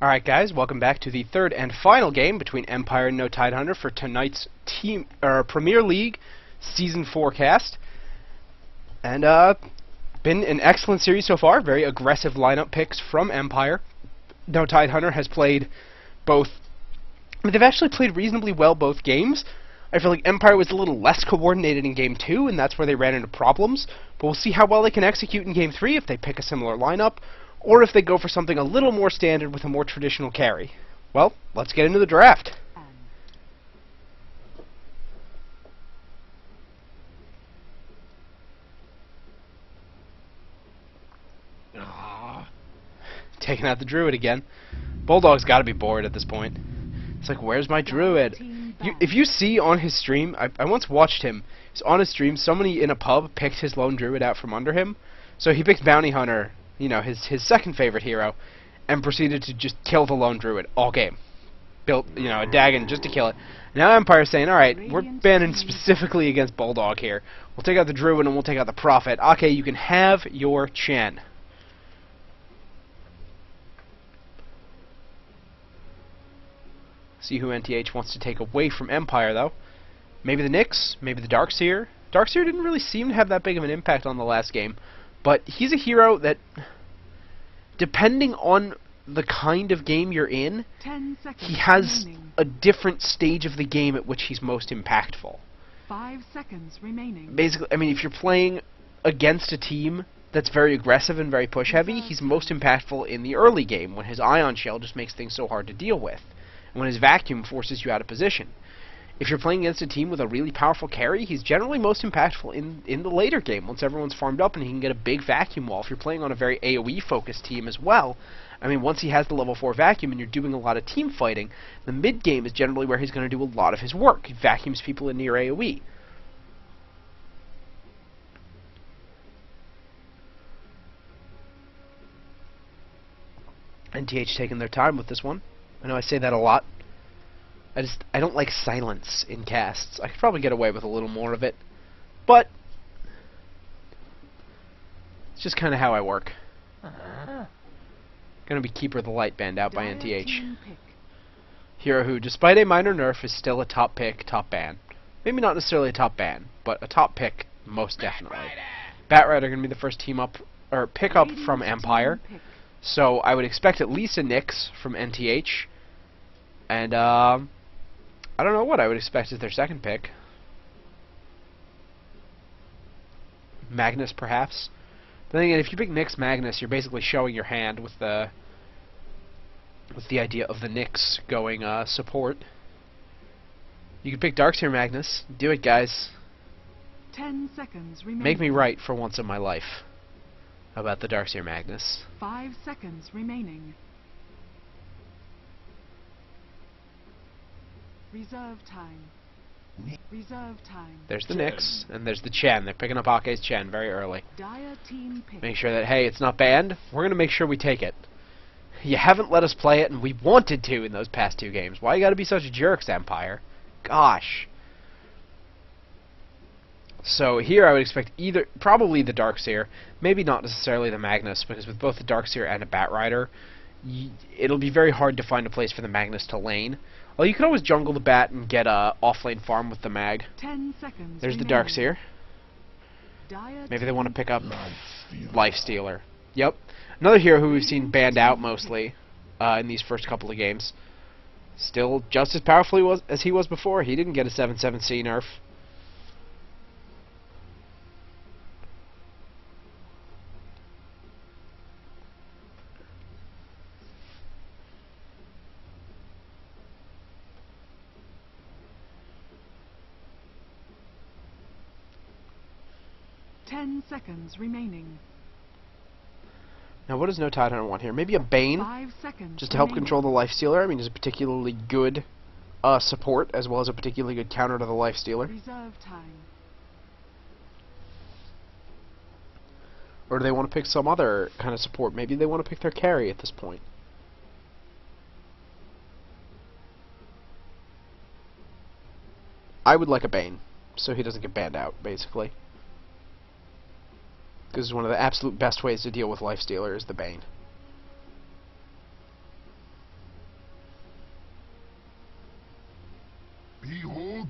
Alright guys, welcome back to the third and final game between Empire and No Tidehunter for tonight's Premier League Season 4 cast. And been an excellent series so far, very aggressive lineup picks from Empire. No Tidehunter has played both, they've actually played reasonably well both games. I feel like Empire was a little less coordinated in Game 2, and that's where they ran into problems. But we'll see how well they can execute in Game 3 if they pick a similar lineup, or if they go for something a little more standard with a more traditional carry. Well, let's get into the draft. Taking out the Druid again. Bulldog's got to be bored at this point. It's like, where's my Druid? If you see on his stream, I once watched him. On his stream, somebody in a pub picked his lone Druid out from under him. So he picked Bounty Hunter, you know, his second favorite hero, and proceeded to just kill the lone Druid all game. Built, you know, a Dagon just to kill it. Now Empire's saying, alright, we're banning specifically against Bulldog here. We'll take out the Druid and we'll take out the Prophet. Okay, you can have your Chen. See who NTH wants to take away from Empire, though. Maybe the Nyx, maybe the Darkseer. Darkseer didn't really seem to have that big of an impact on the last game, but he's a hero that, depending on the kind of game you're in, he has a different stage of the game at which he's most impactful. 5 seconds remaining. Basically, I mean, if you're playing against a team that's very aggressive and very push-heavy, he's most impactful in the early game, when his Ion Shell just makes things so hard to deal with, and when his Vacuum forces you out of position. If you're playing against a team with a really powerful carry, he's generally most impactful in the later game, once everyone's farmed up and he can get a big Vacuum wall. If you're playing on a very AoE-focused team as well, I mean, once he has the level 4 Vacuum and you're doing a lot of team fighting, the mid-game is generally where he's going to do a lot of his work. He vacuums people in near AoE. NTH taking their time with this one. I know I say that a lot. I don't like silence in casts. I could probably get away with a little more of it, but it's just kind of how I work. Gonna be Keeper of the Light banned out by NTH. Hero who, despite a minor nerf, is still a top pick, top ban. Maybe not necessarily a top ban, but a top pick most definitely. Batrider gonna be the first team up or pick up from Empire, so I would expect at least a Nyx from NTH, and I don't know what I would expect as their second pick. Magnus, perhaps. But then again, if you pick Nyx Magnus, you're basically showing your hand with the idea of the Nyx going support. You could pick Darkseer Magnus. Do it, guys. 10 seconds remaining. Make me right for once in my life about the Darkseer Magnus. 5 seconds remaining. Reserve time. Reserve time. There's the Nyx, and there's the Chen. They're picking up Ake's Chen very early. Dire team pick. Make sure that, hey, it's not banned. We're going to make sure we take it. You haven't let us play it, and we wanted to in those past 2 games. Why you got to be such jerks, Empire? Gosh. So here I would expect probably the Darkseer, maybe not necessarily the Magnus, because with both the Darkseer and a Batrider, it'll be very hard to find a place for the Magnus to lane. Well, you can always jungle the Bat and get a off-lane farm with the Mag. 10 seconds There's remaining. the Darkseer. Maybe they want to pick up Lifestealer. Yep. Another hero who we've seen banned out mostly in these first couple of games. Still just as powerful as he was before. He didn't get a 7/7 nerf. Seconds remaining. Now, what does No Tidehunter want here? Maybe a Bane, 5 seconds just to help remaining. control the Lifestealer. I mean, he's a particularly good support, as well as a particularly good counter to the Lifestealer. Reserve time. Or do they want to pick some other kind of support? Maybe they want to pick their carry at this point. I would like a Bane, so he doesn't get banned out, basically. Because one of the absolute best ways to deal with Lifestealer is the Bane.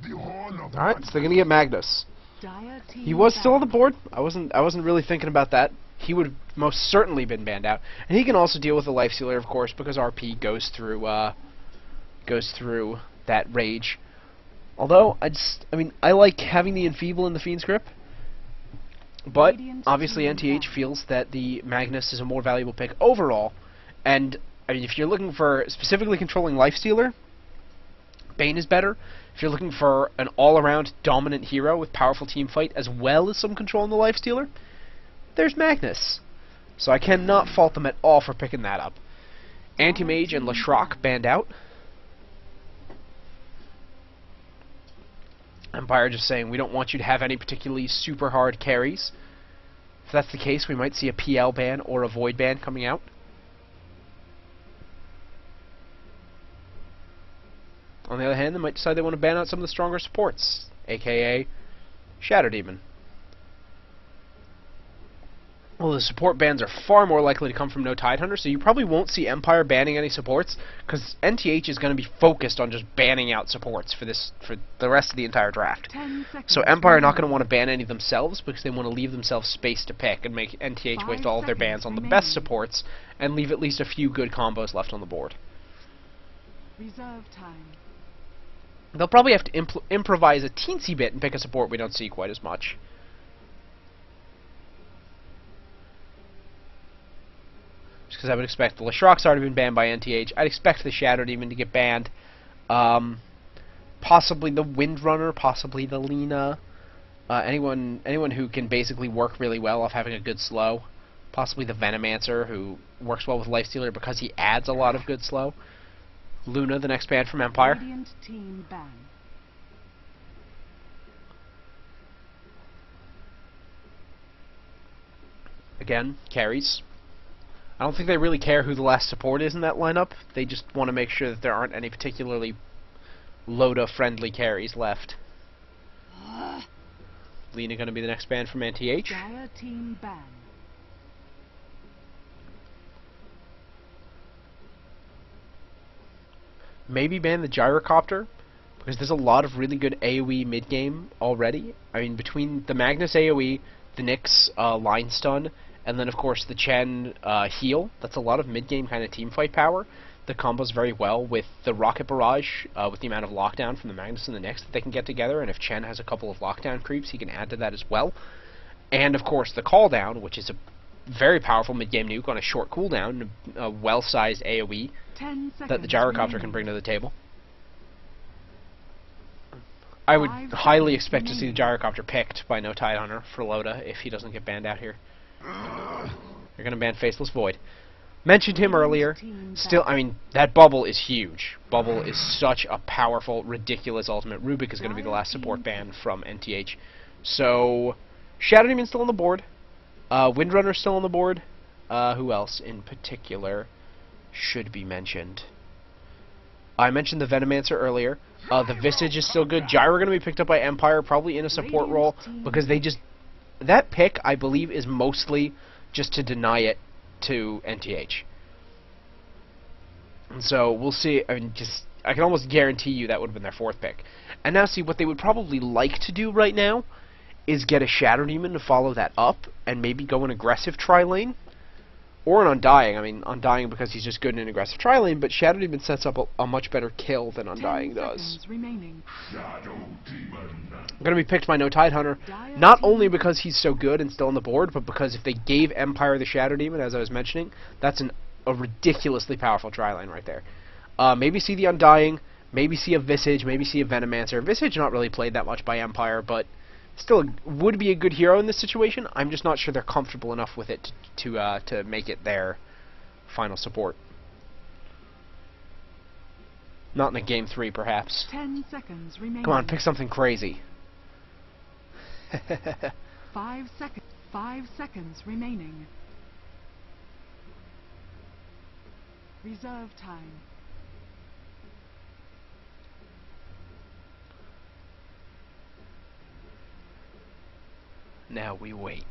Alright, so they're gonna get Magnus. Dire team He was still on the ban. board. I wasn't really thinking about that. He would have most certainly been banned out. And he can also deal with the life stealer, of course, because RP goes through that rage. Although I like having the Enfeeble in the Fiend's Grip. But Radiant obviously team NTH ban. feels that the Magnus is a more valuable pick overall. And I mean, if you're looking for specifically controlling lifestealer, Bane is better. If you're looking for an all-around dominant hero with powerful team fight as well as some control in the lifestealer, there's Magnus. So I cannot fault them at all for picking that up. Anti-Mage and Leshrac banned out. Empire just saying we don't want you to have any particularly super hard carries. If that's the case, we might see a PL ban or a Void ban coming out. On the other hand, they might decide they want to ban out some of the stronger supports, aka Shadow Demon. Well, the support bans are far more likely to come from No Tidehunter, so you probably won't see Empire banning any supports, because NTH is going to be focused on just banning out supports for the rest of the entire draft. 10 seconds So Empire are not going to remaining. want to ban any themselves, because they want to leave themselves space to pick and make NTH waste 5 all of their seconds bans on the remaining. best supports, and leave at least a few good combos left on the board. Reserve time. They'll probably have to improvise a teensy bit and pick a support we don't see quite as much. Just because I would expect the Leshrac's already been banned by NTH. I'd expect the Shadow Demon to get banned. Possibly the Windrunner, possibly the Lina. Anyone who can basically work really well off having a good slow. Possibly the Venomancer, who works well with Lifestealer because he adds a lot of good slow. Luna, the next ban from Empire. Radiant team ban. Again, carries. I don't think they really care who the last support is in that lineup. They just want to make sure that there aren't any particularly Loda-friendly carries left. Lina going to be the next ban from NTH. Dire team ban. Maybe ban the Gyrocopter, because there's a lot of really good AoE mid-game already. I mean, between the Magnus AoE, the Nyx line stun, and then of course the Chen heal, that's a lot of mid-game kind of teamfight power that combos very well with the Rocket Barrage, with the amount of lockdown from the Magnus and the Nyx that they can get together, and if Chen has a couple of lockdown creeps, he can add to that as well. And of course the Call Down, which is a very powerful mid-game nuke on a short cooldown, a well-sized AoE 10 seconds that the Gyrocopter remaining. can bring to the table. I would 5 highly seconds expect to see the remaining. Gyrocopter picked by No Tidehunter for Loda if he doesn't get banned out here. They're going to ban Faceless Void. Mentioned him earlier. Still, I mean, that Bubble is huge. Bubble is such a powerful, ridiculous ultimate. Rubik is going to be the last support ban from NTH. So, Shadow Demon's still on the board. Windrunner's still on the board. Who else in particular should be mentioned? I mentioned the Venomancer earlier. The Visage is still good. Gyro going to be picked up by Empire, probably in a support role, because they just... That pick, I believe, is mostly just to deny it to NTH. And so, we'll see. I mean, I can almost guarantee you that would have been their fourth pick. And now, see, what they would probably like to do right now is get a Shadow Demon to follow that up, and maybe go an aggressive tri-lane. Or an Undying. I mean, Undying because he's just good in an aggressive tri-lane, but Shadow Demon sets up a much better kill than 10 Undying does. seconds remaining. Going to be picked by No Tidehunter, not only because he's so good and still on the board, but because if they gave Empire the Shadow Demon, as I was mentioning, that's a ridiculously powerful tri-lane right there. Maybe see the Undying, maybe see a Visage, maybe see a Venomancer. Visage not really played that much by Empire, but still would be a good hero in this situation. I'm just not sure they're comfortable enough with it to make it their final support. Not in a game 3, perhaps. 10 seconds remaining. Come on, pick something crazy. 5 seconds. 5 seconds remaining. Reserve time. Now we wait.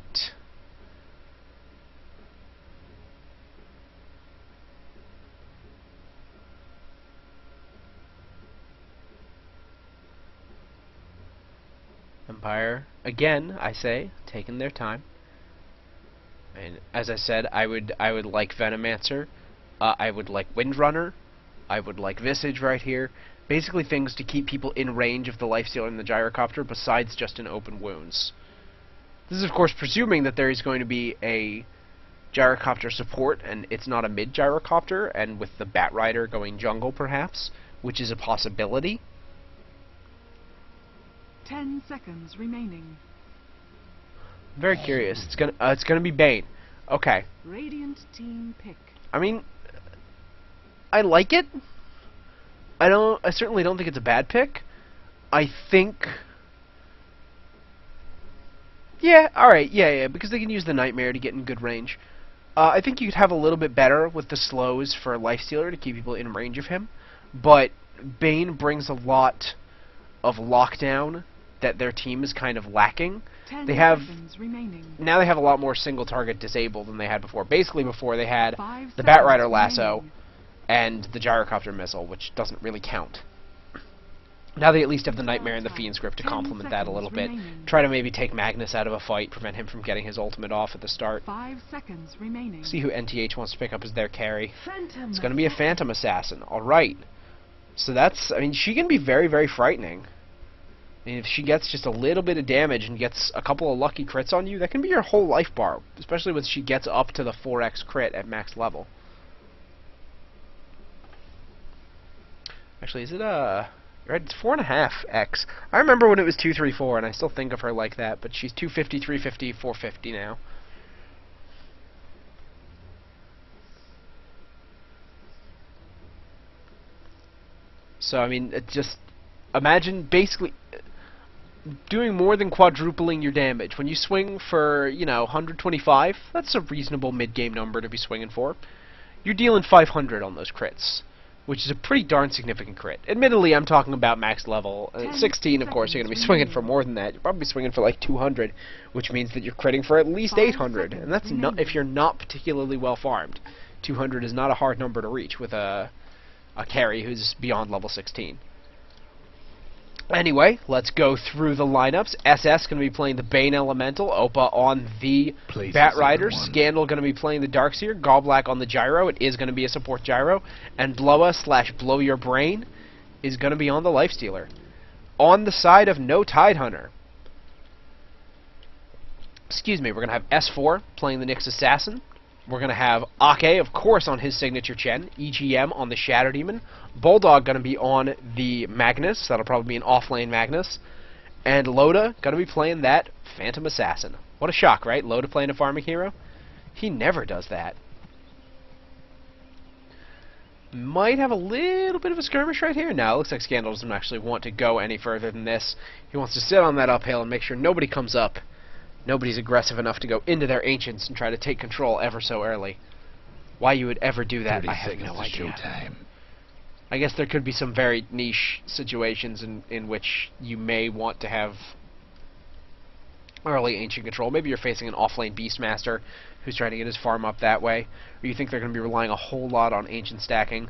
Empire, again, I say, taking their time. And as I said, I would like Venomancer. I would like Windrunner. I would like Visage right here. Basically things to keep people in range of the Lifestealer and the Gyrocopter besides just an open wounds. This is of course presuming that there is going to be a Gyrocopter support and it's not a mid Gyrocopter, and with the Batrider going jungle perhaps, which is a possibility. 10 seconds remaining. I'm very curious. It's gonna be Bane. Okay. Radiant team pick. I mean, I like it. I certainly don't think it's a bad pick. I think, yeah, alright, yeah, because they can use the Nightmare to get in good range. I think you could have a little bit better with the slows for Lifestealer to keep people in range of him, but Bane brings a lot of lockdown that their team is kind of lacking. They have, now they have a lot more single target disable than they had before. Basically before they had the Batrider lasso and the Gyrocopter missile, which doesn't really count. Now they at least have the Nightmare and the Fiend script to complement that a little bit. Try to maybe take Magnus out of a fight, prevent him from getting his ultimate off at the start. 5 seconds remaining. See who NTH wants to pick up as their carry. It's going to be a Phantom Assassin. Alright. So that's, I mean, she can be very, very frightening. I mean, if she gets just a little bit of damage and gets a couple of lucky crits on you, that can be your whole life bar, especially when she gets up to the 4x crit at max level. Actually, is it right? It's 4.5x. I remember when it was 2, 3, 4, and I still think of her like that, but she's 250, 350, 450 now. So, I mean, it just, imagine basically doing more than quadrupling your damage. When you swing for, you know, 125, that's a reasonable mid-game number to be swinging for. You're dealing 500 on those crits, which is a pretty darn significant crit. Admittedly, I'm talking about max level. 16, of course, you're going to be swinging for more than that. You're probably swinging for like 200, which means that you're critting for at least 800, and that's not if you're not particularly well farmed. 200 is not a hard number to reach with a carry who's beyond level 16. Anyway, let's go through the lineups. SS going to be playing the Bane Elemental, Opa on the Batrider, Scandal going to be playing the Darkseer, Goblack on the Gyro, it is going to be a support Gyro, and Blowa/Blow Your Brain is going to be on the Lifestealer. On the side of No Tidehunter, excuse me, we're going to have S4 playing the Nyx Assassin. We're going to have Ake, of course, on his signature Chen. EGM on the Shadow Demon. Bulldog going to be on the Magnus. That'll probably be an off-lane Magnus. And Loda going to be playing that Phantom Assassin. What a shock, right? Loda playing a farming hero? He never does that. Might have a little bit of a skirmish right here. No, it looks like Scandal doesn't actually want to go any further than this. He wants to sit on that uphill and make sure nobody comes up. Nobody's aggressive enough to go into their Ancients and try to take control ever so early. Why you would ever do that, I have no idea. I guess there could be some very niche situations in which you may want to have early Ancient control. Maybe you're facing an offlane Beastmaster who's trying to get his farm up that way, or you think they're going to be relying a whole lot on Ancient stacking.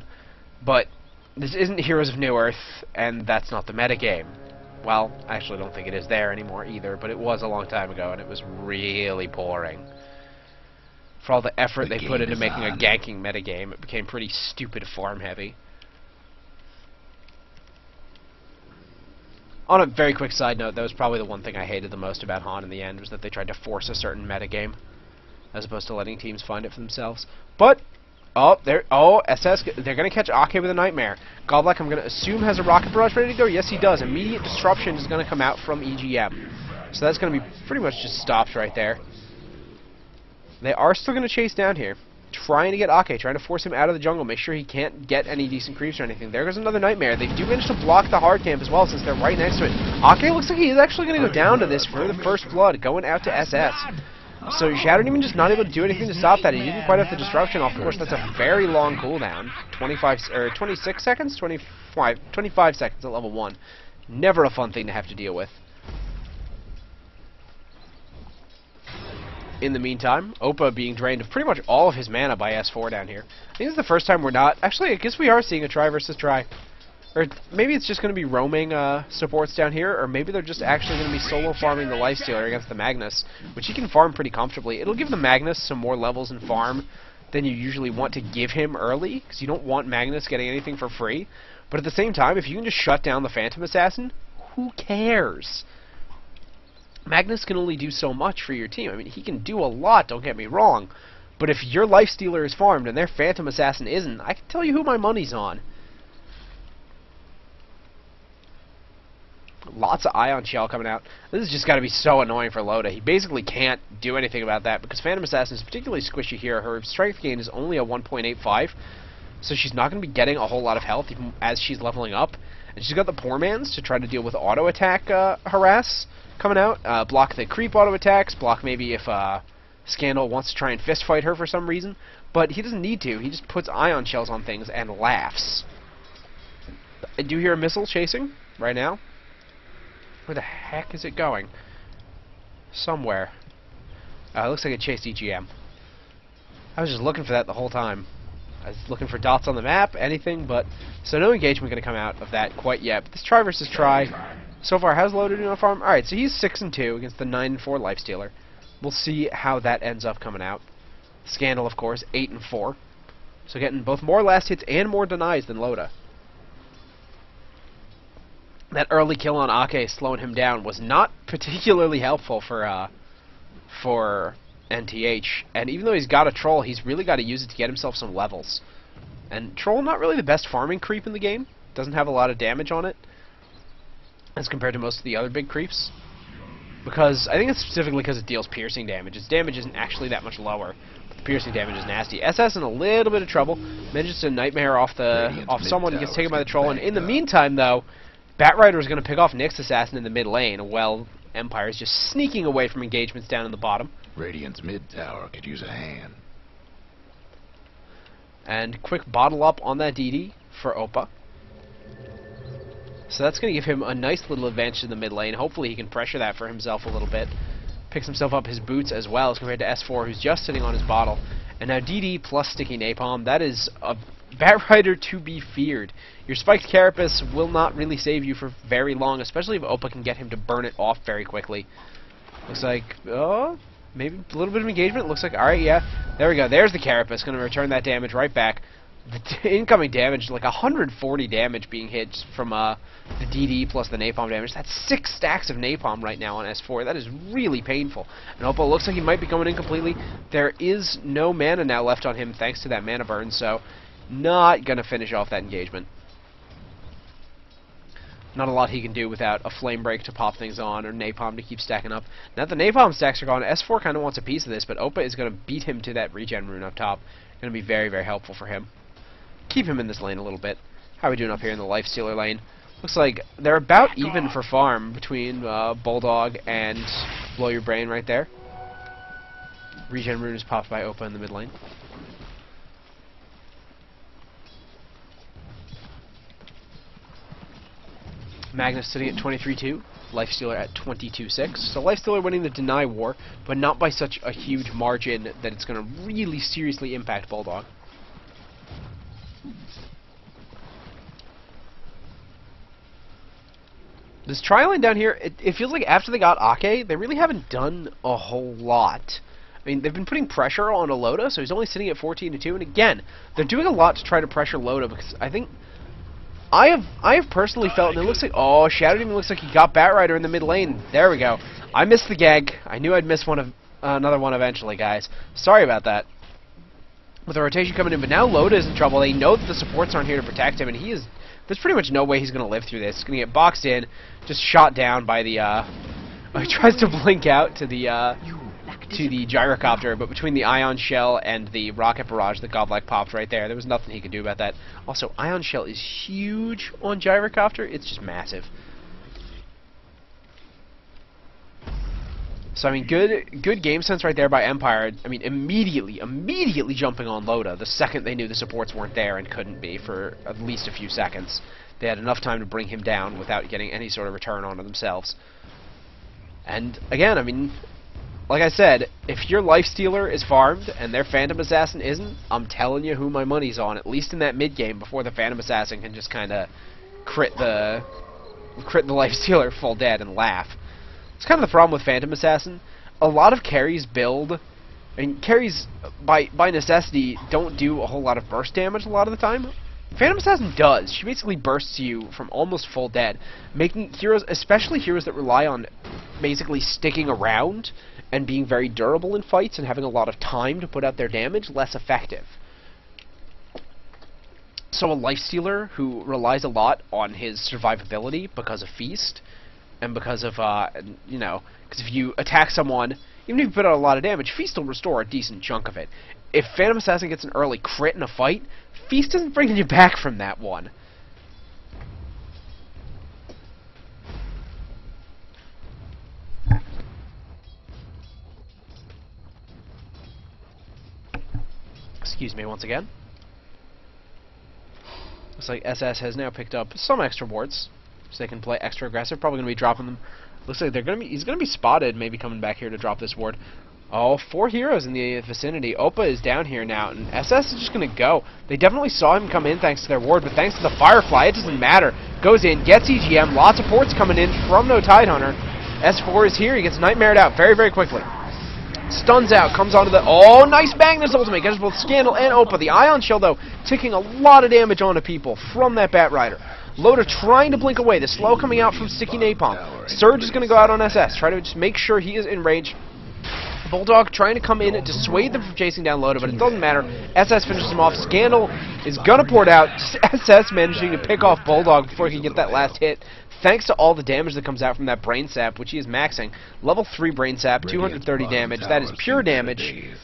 But this isn't Heroes of New Earth, and that's not the metagame. Well, I actually don't think it is there anymore either, but it was a long time ago, and it was really boring. For all the effort they put into making a ganking metagame, it became pretty stupid farm-heavy. On a very quick side note, that was probably the one thing I hated the most about Han in the end, was that they tried to force a certain metagame, as opposed to letting teams find it for themselves. But SS, they're going to catch Ake with a Nightmare. Goblack, I'm going to assume, has a Rocket Barrage ready to go. Yes, he does. Immediate Disruption is going to come out from EGM. So that's going to be pretty much just stopped right there. They are still going to chase down here, trying to get Ake, trying to force him out of the jungle, make sure he can't get any decent creeps or anything. There goes another Nightmare. They do manage to block the hard camp as well, since they're right next to it. Ake looks like he is actually going to go down to this for the first blood, going out to SS. So Shadow Demon just not able to do anything to stop that. He didn't quite have the disruption off. Of course, that's a very long cooldown. 26 seconds? 25 seconds at level 1. Never a fun thing to have to deal with. In the meantime, Opa being drained of pretty much all of his mana by S4 down here. I think this is the first time we're not... Actually, I guess we are seeing a try versus try. Or maybe it's just going to be roaming supports down here, or maybe they're just actually going to be solo farming the Lifestealer against the Magnus, which he can farm pretty comfortably. It'll give the Magnus some more levels in farm than you usually want to give him early, because you don't want Magnus getting anything for free. But at the same time, if you can just shut down the Phantom Assassin, who cares? Magnus can only do so much for your team. I mean, he can do a lot, don't get me wrong. But if your Lifestealer is farmed and their Phantom Assassin isn't, I can tell you who my money's on. Lots of Ion Shell coming out. This has just got to be so annoying for Loda. He basically can't do anything about that because Phantom Assassin is particularly squishy here. Her strength gain is only a 1.85, so she's not going to be getting a whole lot of health even as she's leveling up. And she's got the Poor Man's to try to deal with auto attack harass coming out. Block the creep auto attacks. Block maybe if Scandal wants to try and fist fight her for some reason. But he doesn't need to. He just puts Ion Shells on things and laughs. I do hear a missile chasing right now. Where the heck is it going? Somewhere. It looks like it chased EGM. I was just looking for that the whole time. I was looking for dots on the map, anything, but... So no engagement going to come out of that quite yet. But this try versus try, so far, how's Loda doing on farm? Alright, so he's 6-2 against the 9-4 Lifestealer. We'll see how that ends up coming out. Scandal, of course, 8-4. So getting both more last hits and more denies than Loda. That early kill on Ake slowing him down was not particularly helpful for NTH. And even though he's got a Troll, he's really got to use it to get himself some levels. And Troll, not really the best farming creep in the game. Doesn't have a lot of damage on it as compared to most of the other big creeps. Because, I think it's specifically because it deals piercing damage. Its damage isn't actually that much lower. But the piercing damage is nasty. SS in a little bit of trouble. Manages to Nightmare off someone who gets taken by the Troll. And in the meantime, though, Batrider is going to pick off Nyx's Assassin in the mid lane, while Empire is just sneaking away from engagements down in the bottom. Radiant's mid tower could use a hand. And quick bottle up on that DD for Opa. So that's going to give him a nice little advantage in the mid lane. Hopefully he can pressure that for himself a little bit. Picks himself up his boots as well as compared to S4, who's just sitting on his bottle. And now DD plus Sticky Napalm. That is a Batrider to be feared. Your Spiked Carapace will not really save you for very long, especially if Opa can get him to burn it off very quickly. Looks like, oh, maybe a little bit of engagement. Looks like, alright, yeah. There we go. There's the Carapace. Going to return that damage right back. The incoming damage, like 140 damage being hit from the DD plus the Napalm damage. That's 6 stacks of Napalm right now on S4. That is really painful. And Oppo looks like he might be going in completely. There is no mana now left on him thanks to that mana burn, so not going to finish off that engagement. Not a lot he can do without a Flame Break to pop things on or Napalm to keep stacking up. Now that the Napalm stacks are gone, S4 kind of wants a piece of this, but Oppa is going to beat him to that regen rune up top. Going to be very, very helpful for him. Keep him in this lane a little bit. How are we doing up here in the Lifestealer lane? Looks like they're about even for farm between Bulldog and Blow Your Brain right there. Regen rune is popped by Oppa in the mid lane. Magnus sitting at 23-2, Lifestealer at 22-6. So Lifestealer winning the Deny War, but not by such a huge margin that it's going to really seriously impact Bulldog. This tri-lane down here, it feels like after they got Ake, they really haven't done a whole lot. I mean, they've been putting pressure on Loda, so he's only sitting at 14-2, and again, they're doing a lot to try to pressure Loda, because I think I have personally felt, and it looks like, oh, Shadow Demon looks like he got Batrider in the mid lane. There we go. I missed the gag. I knew I'd miss another one eventually, guys. Sorry about that. With the rotation coming in, but now Loda is in trouble. They know that the supports aren't here to protect him, and there's pretty much no way he's going to live through this. He's going to get boxed in, just shot down by the, he tries to blink out to the gyrocopter, but between the Ion Shell and the Rocket Barrage that Godlike popped right there was nothing he could do about that. Also, Ion Shell is huge on gyrocopter. It's just massive. So, I mean, good game sense right there by Empire. I mean, immediately jumping on Loda the second they knew the supports weren't there and couldn't be for at least a few seconds. They had enough time to bring him down without getting any sort of return onto themselves. And, again, I mean, like I said, if your Lifestealer is farmed and their Phantom Assassin isn't, I'm telling you who my money's on, at least in that mid-game before the Phantom Assassin can just kind of crit the lifestealer full dead and laugh. It's kind of the problem with Phantom Assassin. A lot of carries build, and carries by necessity don't do a whole lot of burst damage a lot of the time. Phantom Assassin does. She basically bursts you from almost full dead, making heroes, especially heroes that rely on basically sticking around and being very durable in fights and having a lot of time to put out their damage, less effective. So a lifestealer who relies a lot on his survivability because of Feast, and because of, because if you attack someone, even if you put out a lot of damage, Feast will restore a decent chunk of it. If Phantom Assassin gets an early crit in a fight, Feast isn't bringing you back from that one. Excuse me once again. Looks like SS has now picked up some extra wards, so they can play extra aggressive. Probably going to be dropping them. Looks like he's going to be spotted, maybe coming back here to drop this ward. Oh, 4 heroes in the vicinity. Oppa is down here now, and SS is just going to go. They definitely saw him come in thanks to their ward, but thanks to the Firefly, it doesn't matter. Goes in, gets EGM, lots of ports coming in from No Tidehunter. S4 is here, he gets Nightmared out very, very quickly. Stuns out, comes onto the... Oh, nice Magnus ultimate, gets both Scandal and Oppa. The Ion Shell, though, taking a lot of damage onto people from that Bat Rider. Loda trying to blink away, the slow coming out from Sticky Napalm. Surge is going to go out on SS, try to just make sure he is in range. Bulldog trying to come in and dissuade them from chasing down Loda, but it doesn't matter. SS finishes him off. Scandal is going to pour it out. SS managing to pick off Bulldog before he can get that last hit, thanks to all the damage that comes out from that Brain Sap, which he is maxing. Level 3 Brain Sap, 230 damage. That is pure damage.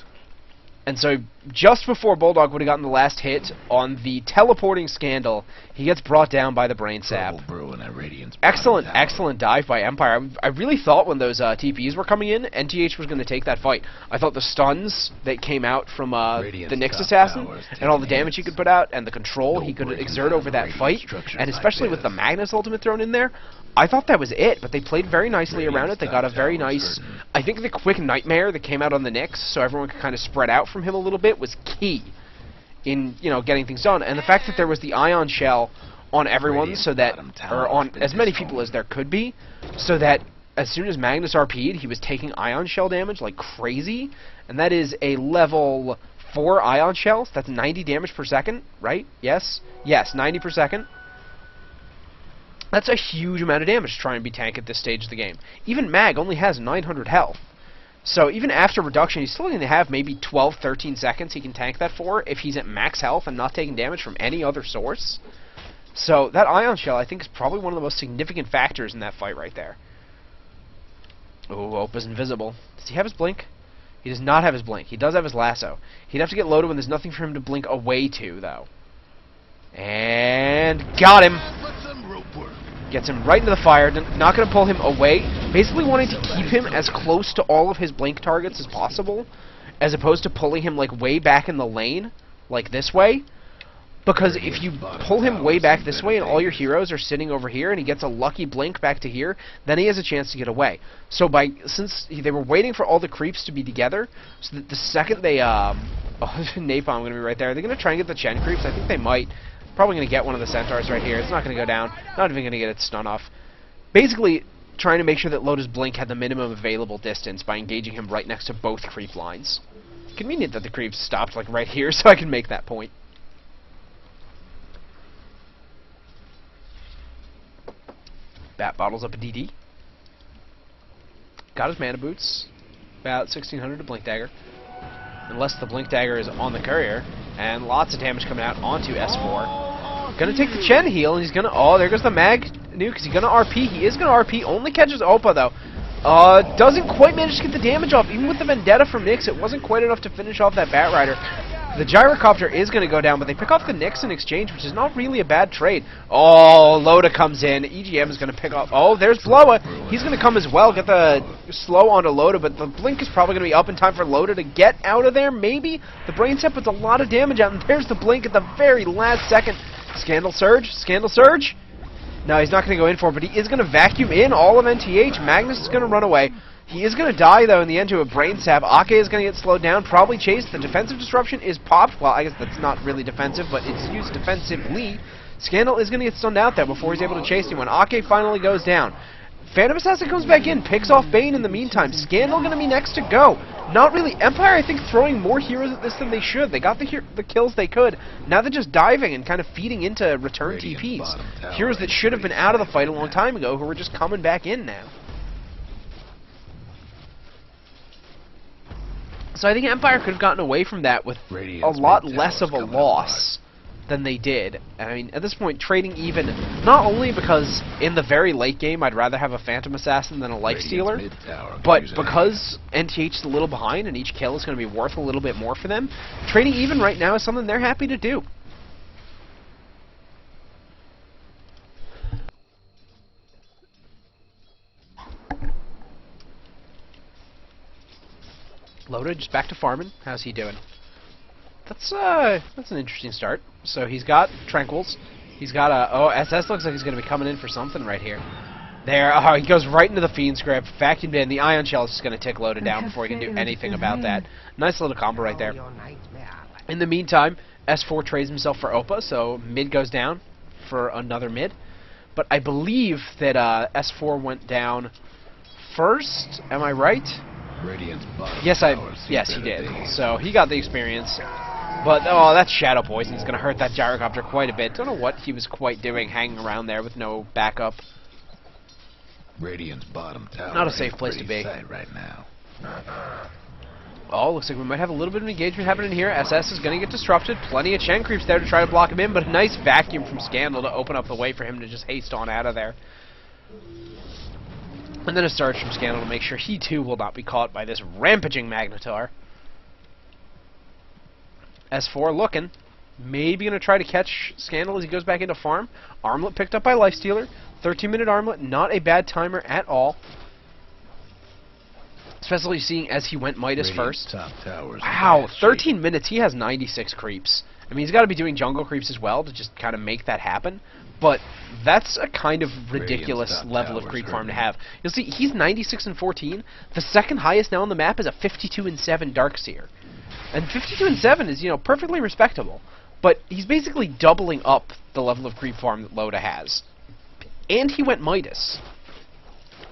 And so, just before Bulldog would have gotten the last hit on the teleporting Scandal, he gets brought down by the Brain Sap. Excellent, excellent dive by Empire. I really thought when those TPs were coming in, NTH was going to take that fight. I thought the stuns that came out from the Nyx Assassin, and all the damage he could put out, and the control he could exert over that fight, and especially with the Magnus ultimate thrown in there, I thought that was it, but they played very nicely around it. They got a very nice... I think the quick Nightmare that came out on the Nyx, so everyone could kind of spread out from him a little bit, was key in, getting things done. And the fact that there was the Ion Shell on everyone, so that... or on as many people as there could be, so that as soon as Magnus RP'd, he was taking Ion Shell damage like crazy, and that is a level 4 Ion Shells. That's 90 damage per second, right? Yes? Yes, 90 per second. That's a huge amount of damage to try and be tank at this stage of the game. Even Mag only has 900 health. So even after reduction, he's still going to have maybe 12, 13 seconds he can tank that for if he's at max health and not taking damage from any other source. So that Ion Shell, I think, is probably one of the most significant factors in that fight right there. Oh, Oppa's invisible. Does he have his blink? He does not have his blink. He does have his lasso. He'd have to get loaded when there's nothing for him to blink away to, though. And got him. Gets him right into the fire, not going to pull him away, basically wanting to keep him as close to all of his blink targets as possible, as opposed to pulling him like way back in the lane, like this way, because if you pull him way back this way and all your heroes are sitting over here and he gets a lucky blink back to here, then he has a chance to get away. So since they were waiting for all the creeps to be together, so that the second they, oh, Napalm going to be right there, are they going to try and get the Chen creeps? I think they might. Probably going to get one of the Centaurs right here. It's not going to go down. Not even going to get its stun off. Basically, trying to make sure that Loda's blink had the minimum available distance by engaging him right next to both creep lines. Convenient that the creeps stopped like right here so I can make that point. Bat bottles up a DD. Got his mana boots. About 1600 to Blink Dagger. Unless the Blink Dagger is on the courier. And lots of damage coming out onto S4. Gonna take the Chen heal, and he's gonna... Oh, there goes the Mag nuke. Is he gonna RP? He is gonna RP. Only catches Oppa, though. Doesn't quite manage to get the damage off. Even with the Vendetta from Nyx, it wasn't quite enough to finish off that Bat Rider. The Gyrocopter is going to go down, but they pick off the Nyx in exchange, which is not really a bad trade. Oh, Loda comes in. EGM is going to pick off... Oh, there's Bloa. He's going to come as well, get the slow onto Loda, but the Blink is probably going to be up in time for Loda to get out of there, maybe. The Brain Set puts a lot of damage out, and there's the Blink at the very last second. Scandal Surge. Scandal Surge. No, he's not going to go in for it, but he is going to vacuum in all of NTH. Magnus is going to run away. He is going to die, though, in the end to a Brain Sap. Ake is going to get slowed down, probably chased. The defensive disruption is popped. Well, I guess that's not really defensive, but it's used defensively Scandal is going to get stunned out there before he's able to chase anyone. Ake finally goes down. Phantom Assassin comes back in, picks off Bane in the meantime. Scandal going to be next to go. Not really. Empire, I think, throwing more heroes at this than they should. They got the kills they could. Now they're just diving and kind of feeding into return TPs. Heroes that should have been out of the fight a long time ago who are just coming back in now. So I think Empire could have gotten away from that with a lot less of a loss than they did. And I mean, at this point, trading even, not only because in the very late game I'd rather have a Phantom Assassin than a Lifestealer, but because NTH is a little behind and each kill is going to be worth a little bit more for them, trading even right now is something they're happy to do. Loda just back to farming. How's he doing? That's an interesting start. So he's got Tranquils. He's got a... Oh, SS looks like he's going to be coming in for something right here. There. Oh, he goes right into the Fiend's Grip. Vacuumed in. The Ion Shell is just going to tick Loda down before he can do anything about that. Nice little combo right there. In the meantime, S4 trades himself for Opa, so mid goes down for another mid. But I believe that S4 went down first. Am I right? Yes, he did. So he got the experience. But, oh, that Shadow Poison is going to hurt that Gyrocopter quite a bit. Don't know what he was quite doing hanging around there with no backup. Radiant's bottom tower. Not a safe place to be. Right now. Oh, looks like we might have a little bit of engagement happening here. SS is going to get disrupted. Plenty of Chen creeps there to try to block him in, but a nice vacuum from Scandal to open up the way for him to just haste on out of there. And then a surge from Scandal to make sure he too will not be caught by this rampaging Magnetar. S4 looking. Maybe going to try to catch Scandal as he goes back into farm. Armlet picked up by Lifestealer. 13-minute Armlet, not a bad timer at all. Especially seeing as he went Midas first. Wow, 13 minutes, he has 96 creeps. I mean, he's got to be doing jungle creeps as well to just kind of make that happen. But that's a kind of ridiculous level of creep farm to have. You'll see, he's 96 and 14. The second highest now on the map is a 52 and 7 Darkseer. And 52 and 7 is, you know, perfectly respectable. But he's basically doubling up the level of creep farm that Loda has. And he went Midas.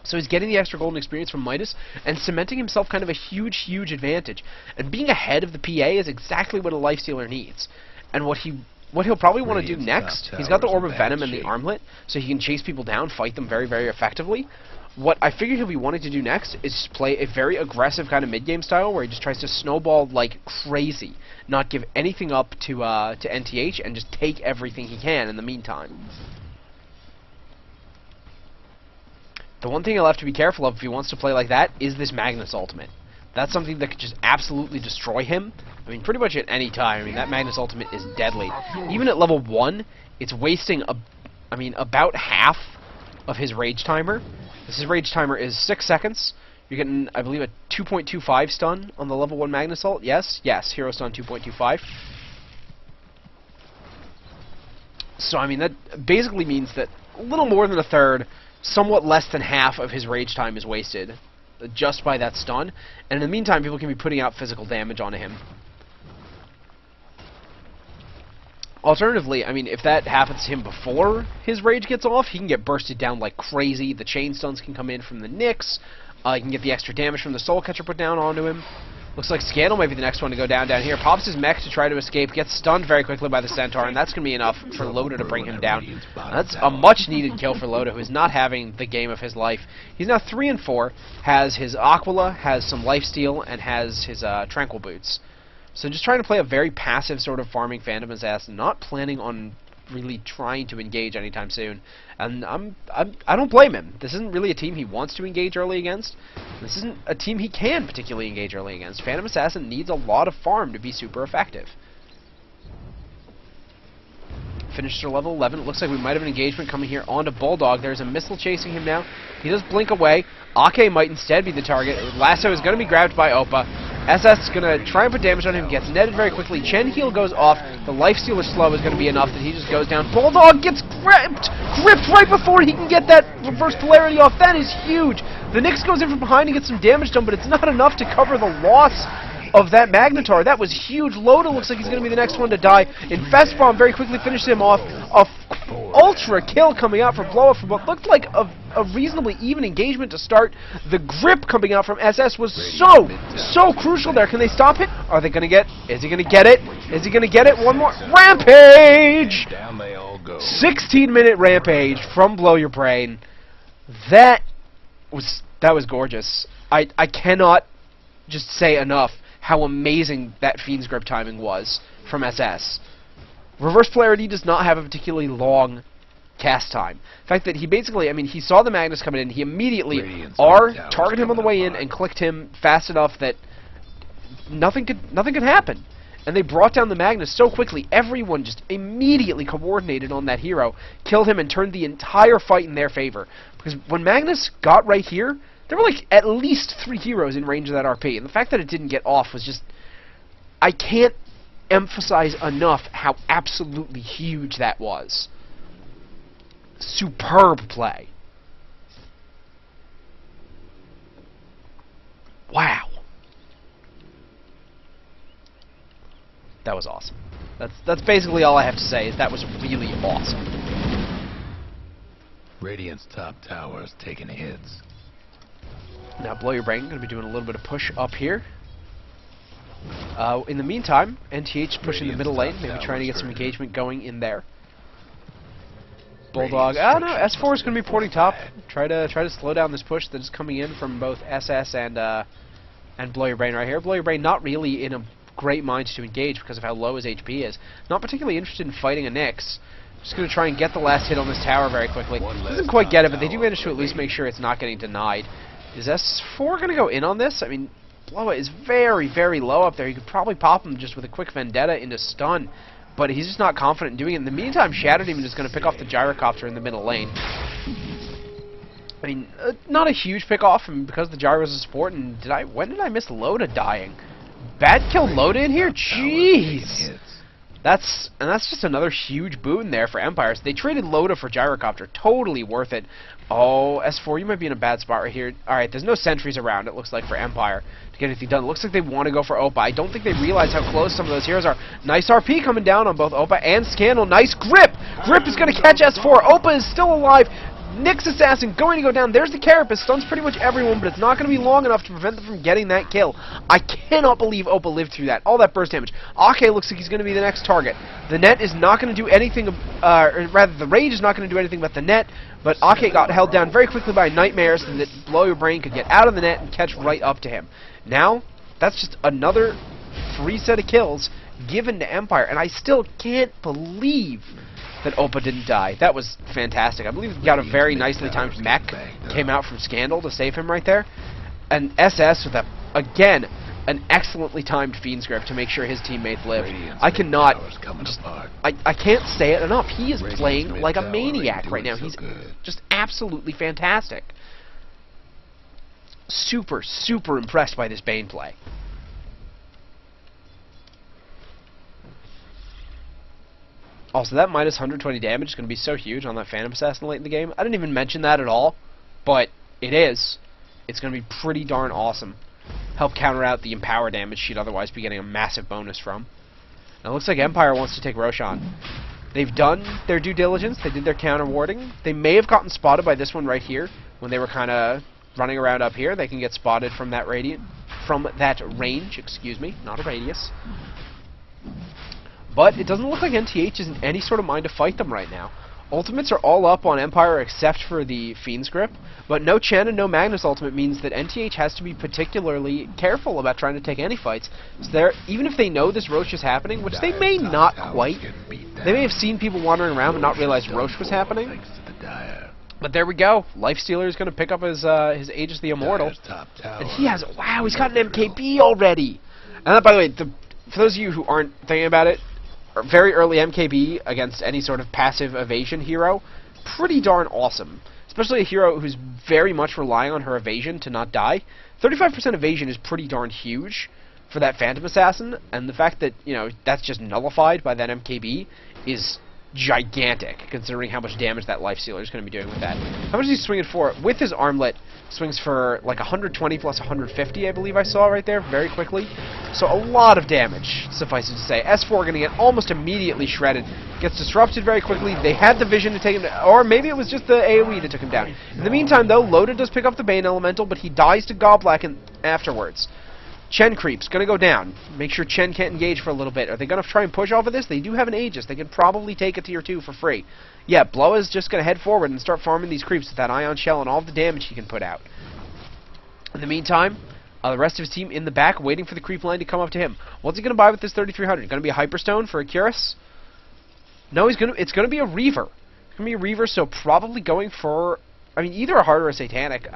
So he's getting the extra golden experience from Midas and cementing himself kind of a huge, huge advantage. And being ahead of the PA is exactly what a Lifestealer needs. And what he'll probably want to do next, he's got the Orb of Venom and the Armlet, so he can chase people down, fight them very, very effectively. What I figure he'll be wanting to do next is play a very aggressive kind of mid-game style where he just tries to snowball like crazy, not give anything up to NTH, and just take everything he can in the meantime. The one thing he'll have to be careful of if he wants to play like that is this Magnus ultimate. That's something that could just absolutely destroy him. I mean, pretty much at any time. I mean, that Magnus ultimate is deadly. Even at level 1, it's wasting, about half of his rage timer. His rage timer is 6 seconds. You're getting, I believe, a 2.25 stun on the level 1 Magnus ult. Yes, hero stun 2.25. So, I mean, that basically means that a little more than a third, somewhat less than half of his rage time is wasted just by that stun. And in the meantime, people can be putting out physical damage onto him. Alternatively, I mean, if that happens to him before his rage gets off, he can get bursted down like crazy. The chain stuns can come in from the Nyx. He can get the extra damage from the Soul Catcher put down onto him. Looks like Scandal might be the next one to go down here. Pops his mech to try to escape, gets stunned very quickly by the Centaur, and that's going to be enough for Loda to bring him down. That's a much-needed kill for Loda, who is not having the game of his life. He's now 3 and 4, has his Aquila, has some Lifesteal, and has his Tranquil Boots. So just trying to play a very passive sort of farming Phantom Assassin, not planning on really trying to engage anytime soon. And I don't blame him. This isn't really a team he wants to engage early against. This isn't a team he can particularly engage early against. Phantom Assassin needs a lot of farm to be super effective. Finished to level 11. It looks like we might have an engagement coming here onto Bulldog. There's a missile chasing him now. He does blink away. Ake might instead be the target. Lasso is going to be grabbed by Opa. SS is going to try and put damage on him. Gets netted very quickly. Chen heal goes off. The Lifestealer slow is going to be enough that he just goes down. Bulldog gets gripped right before he can get that reverse polarity off. That is huge. The Nyx goes in from behind and gets some damage done, but it's not enough to cover the loss of that Magnetar. That was huge. Loda looks like he's going to be the next one to die. Infest Bomb very quickly finishes him off. A ultra kill coming out from Blow Up from what looked like a reasonably even engagement to start. The grip coming out from SS was so crucial there. Can they stop it? Are they going to get... Is he going to get it? Is he going to get it? One more. Rampage! Down they all go. 16-minute Rampage from Blow Your Brain. That was gorgeous. I cannot just say enough how amazing that Fiend's Grip timing was from SS. Reverse Polarity does not have a particularly long cast time. The fact that he basically, I mean, he saw the Magnus coming in, he immediately targeted him on the way in and clicked him fast enough that nothing could happen. And they brought down the Magnus so quickly, everyone just immediately coordinated on that hero, killed him, and turned the entire fight in their favor. Because when Magnus got right here, there were like at least 3 heroes in range of that RP, and the fact that it didn't get off was just... I can't emphasize enough how absolutely huge that was. Superb play. Wow. That was awesome. That's basically all I have to say, is that was really awesome. Radiant's top tower is taking hits. Now Blow Your Brain going to be doing a little bit of push up here. In the meantime, NTH pushing the middle lane, maybe trying to get some engagement going in there. Bulldog, oh no, S4 is going to be porting top. Try to slow down this push that is coming in from both SS and Blow Your Brain right here. Blow Your Brain not really in a great mind to engage because of how low his HP is. Not particularly interested in fighting a Nyx. Just going to try and get the last hit on this tower very quickly. Doesn't quite get it, but they do manage to at least make sure it's not getting denied. Is S4 going to go in on this? I mean, Blowa is very, very low up there. You could probably pop him just with a quick Vendetta into stun, but he's just not confident in doing it. In the meantime, Shadow Demon is going to pick off the Gyrocopter in the middle lane. I mean, not a huge pick off, and because the Gyro is a support, and when did I miss Loda dying? Bad kill Loda in here? Jeez! That's just another huge boon there for Empire. So they traded Loda for Gyrocopter. Totally worth it. Oh, S4, you might be in a bad spot right here. Alright, there's no sentries around, it looks like, for Empire to get anything done. It looks like they want to go for Opa. I don't think they realize how close some of those heroes are. Nice RP coming down on both Opa and Scandal. Nice grip! Grip is going to catch S4. Opa is still alive. Nyx Assassin going to go down. There's the Carapace. Stuns pretty much everyone, but it's not going to be long enough to prevent them from getting that kill. I cannot believe Opa lived through that. All that burst damage. Ake looks like he's going to be the next target. The net is not going to do anything, or rather, the Rage is not going to do anything but the net, but Ake got held down very quickly by Nightmare so that Blow Your Brain could get out of the net and catch right up to him. Now, that's just another 3 set of kills given to Empire, and I still can't believe that Opa didn't die. That was fantastic. I believe he got a very nicely timed mech, came out from Scandal to save him right there. And SS with, again, an excellently timed Fiend's Grip to make sure his teammates live. I cannot, I can't say it enough. He is playing like a maniac right now. He's just absolutely fantastic. Super, super impressed by this Bane play. Also, that minus 120 damage is going to be so huge on that Phantom Assassin late in the game. I didn't even mention that at all, but it is. It's going to be pretty darn awesome. Help counter out the Empower damage she'd otherwise be getting a massive bonus from. Now, it looks like Empire wants to take Roshan. They've done their due diligence. They did their counter warding. They may have gotten spotted by this one right here when they were kind of running around up here. They can get spotted from that range, excuse me, not a radius. But it doesn't look like NTH is in any sort of mind to fight them right now. Ultimates are all up on Empire except for the Fiend's Grip, but no Chen and no Magnus ultimate means that NTH has to be particularly careful about trying to take any fights. So even if they know this Roche is happening, which they may not quite, they may have seen people wandering around but not realize Roche was happening. But there we go. Lifestealer is going to pick up his Aegis the Immortal. And he has, wow, he's got an MKB already! And that, by the way, for those of you who aren't thinking about it, very early MKB against any sort of passive evasion hero, pretty darn awesome. Especially a hero who's very much relying on her evasion to not die. 35% evasion is pretty darn huge for that Phantom Assassin, and the fact that, you know, that's just nullified by that MKB is gigantic, considering how much damage that Lifestealer is going to be doing with that. How much is he swinging for? With his armlet, swings for like 120 plus 150, I believe I saw right there, very quickly. So a lot of damage, suffice it to say. S4 going to get almost immediately shredded. Gets disrupted very quickly. They had the vision to take him down, or maybe it was just the AoE that took him down. In the meantime, though, Loda does pick up the Bane Elemental, but he dies to Goblak afterwards. Chen creeps, gonna go down. Make sure Chen can't engage for a little bit. Are they gonna try and push off of this? They do have an Aegis. They can probably take a tier 2 for free. Yeah, Bloa is just gonna head forward and start farming these creeps with that Ion Shell and all of the damage he can put out. In the meantime, the rest of his team in the back waiting for the creep line to come up to him. What's he gonna buy with this 3300? Gonna be a Hyperstone for a Curus? No, it's gonna be a Reaver. It's gonna be a Reaver, so probably going for, I mean, either a Heart or a Satanic.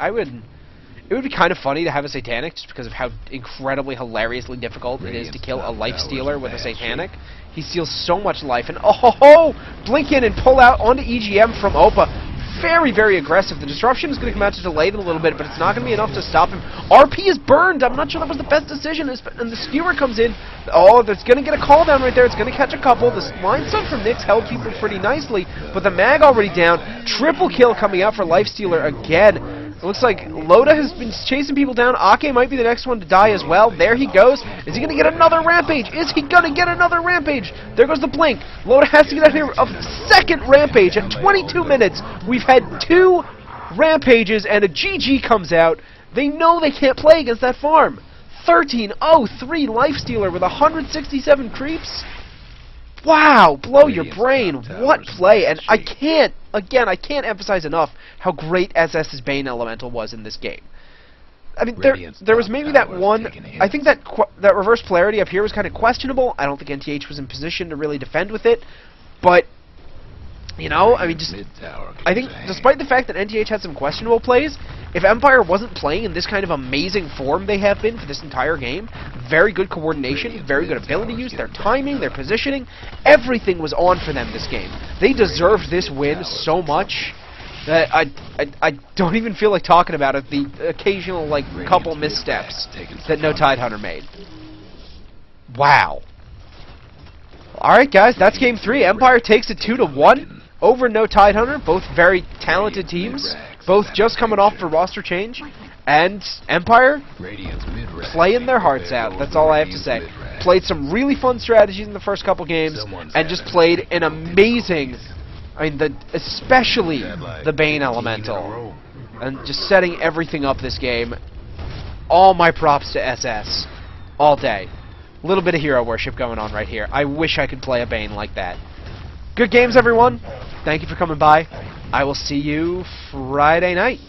It would be kind of funny to have a Satanic, just because of how incredibly, hilariously difficult it is to kill a Lifestealer with a Satanic. He steals so much life, and oh, blink in and pull out onto EGM from Opa. Very, very aggressive. The disruption is going to come out to delay them a little bit, but it's not going to be enough to stop him. RP is burned. I'm not sure that was the best decision, and the Skewer comes in. Oh, that's going to get a call down right there. It's going to catch a couple. The Mindstone from Nyx held people pretty nicely, but the Mag already down. Triple kill coming out for Lifestealer again. It looks like Loda has been chasing people down. Ake might be the next one to die as well. There he goes. Is he going to get another Rampage? Is he going to get another Rampage? There goes the blink. Loda has to get out here of second Rampage. At 22 minutes, we've had 2 Rampages, and a GG comes out. They know they can't play against that farm. 13-0-3 Lifestealer with 167 creeps. Wow, blow your brain. What play. And I can't emphasize enough how great SS's Bane Elemental was in this game. I mean, there was maybe that one, I think that reverse polarity up here was kind of questionable. I don't think NTH was in position to really defend with it. But, you know, I mean, I think despite the fact that NTH had some questionable plays, if Empire wasn't playing in this kind of amazing form they have been for this entire game, very good coordination, very good ability use, their timing, their positioning, everything was on for them this game. They deserved this win so much that I don't even feel like talking about it, the occasional, like, couple missteps that No Tidehunter made. Wow. Alright guys, that's game 3. Empire takes it 2-1 over No Tidehunter, both very talented teams, both just coming off the roster change, and Empire playing their hearts out. That's all I have to say. Played some really fun strategies in the first couple games, and just played an amazing, I mean, especially the Bane Elemental, and just setting everything up this game. All my props to SS, all day. A little bit of hero worship going on right here. I wish I could play a Bane like that. Good games, everyone. Thank you for coming by. I will see you Friday night.